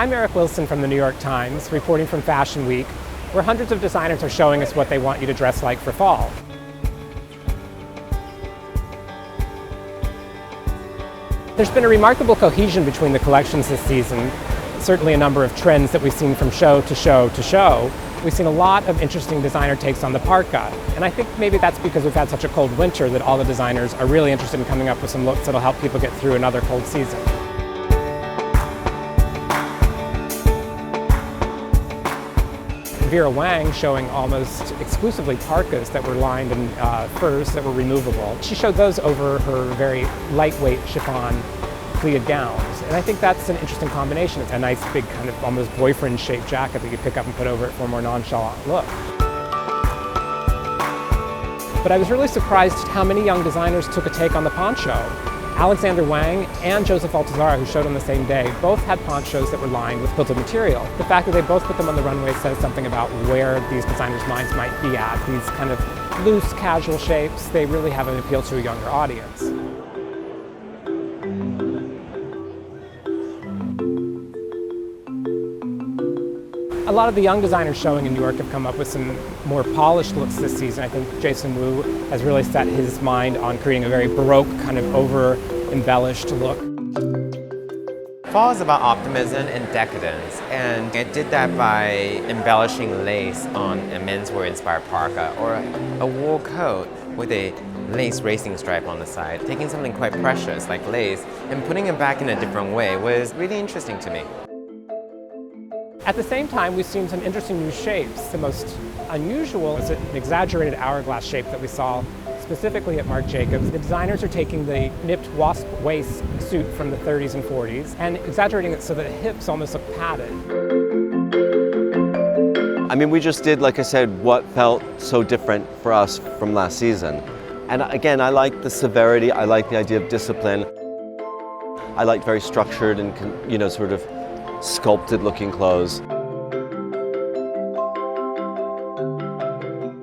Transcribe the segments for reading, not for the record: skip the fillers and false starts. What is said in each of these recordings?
I'm Eric Wilson from the New York Times, reporting from Fashion Week, where hundreds of designers are showing us what they want you to dress like for fall. There's been a remarkable cohesion between the collections this season. Certainly a number of trends that we've seen from show to show to show. We've seen a lot of interesting designer takes on the parka, and I think maybe that's because we've had such a cold winter that all the designers are really interested in coming up with some looks that'll help people get through another cold season. Wang showing almost exclusively parkas that were lined in furs that were removable. She showed those over her very lightweight chiffon pleated gowns, and I think that's an interesting combination. It's a nice big kind of almost boyfriend-shaped jacket that you pick up and put over it for a more nonchalant look. But I was really surprised at how many young designers took a take on the poncho. Wang and Joseph Altuzarra, who showed on the same day, both had ponchos that were lined with quilted material. The fact that they both put them on the runway says something about where these designers' minds might be at. These kind of loose, casual shapes, they really have an appeal to a younger audience. A lot of the young designers showing in New York have come up with some more polished looks this season. I think Jason Wu has really set his mind on creating a very Baroque, kind of over-embellished look. Fall is about optimism and decadence, and it did that by embellishing lace on a menswear-inspired parka or a wool coat with a lace racing stripe on the side. Taking something quite precious like lace and putting it back in a different way was really interesting to me. At the same time, we've seen some interesting new shapes. The most unusual is an exaggerated hourglass shape that we saw specifically at Marc Jacobs. The designers are taking the nipped wasp waist suit from the 30s and 40s and exaggerating it so that the hips almost look padded. I mean, we just did, like I said, what felt so different for us from last season. And again, I like the severity, I like the idea of discipline. I like very structured and, sort of sculpted looking clothes.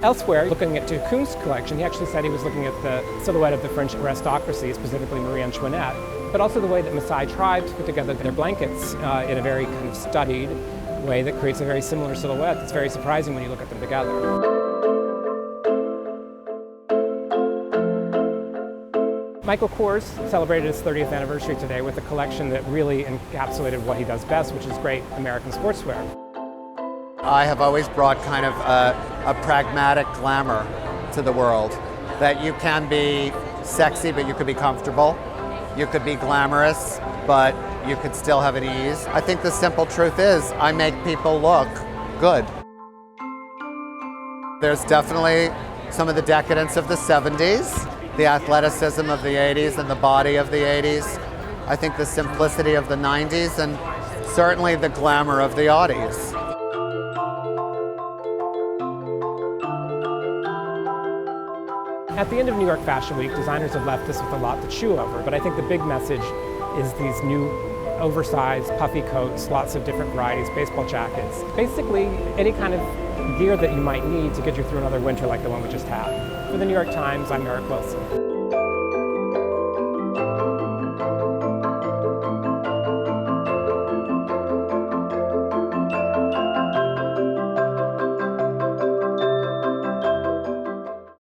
Elsewhere, looking at Kuhn's collection, he actually said he was looking at the silhouette of the French aristocracy, specifically Marie Antoinette, but also the way that Maasai tribes put together their blankets in a very kind of studied way that creates a very similar silhouette. It's very surprising when you look at them together. Michael Kors celebrated his 30th anniversary today with a collection that really encapsulated what he does best, which is great American sportswear. I have always brought kind of a pragmatic glamour to the world, that you can be sexy, but you could be comfortable. You could be glamorous, but you could still have an ease. I think the simple truth is I make people look good. There's definitely some of the decadence of the 70s. The athleticism of the 80s and the body of the 80s. I think the simplicity of the 90s and certainly the glamour of the aughties. At the end of New York Fashion Week, designers have left us with a lot to chew over, but I think the big message is these new oversized puffy coats, lots of different varieties, baseball jackets. Basically, any kind of gear that you might need to get you through another winter like the one we just had. For the New York Times, I'm Eric Wilson.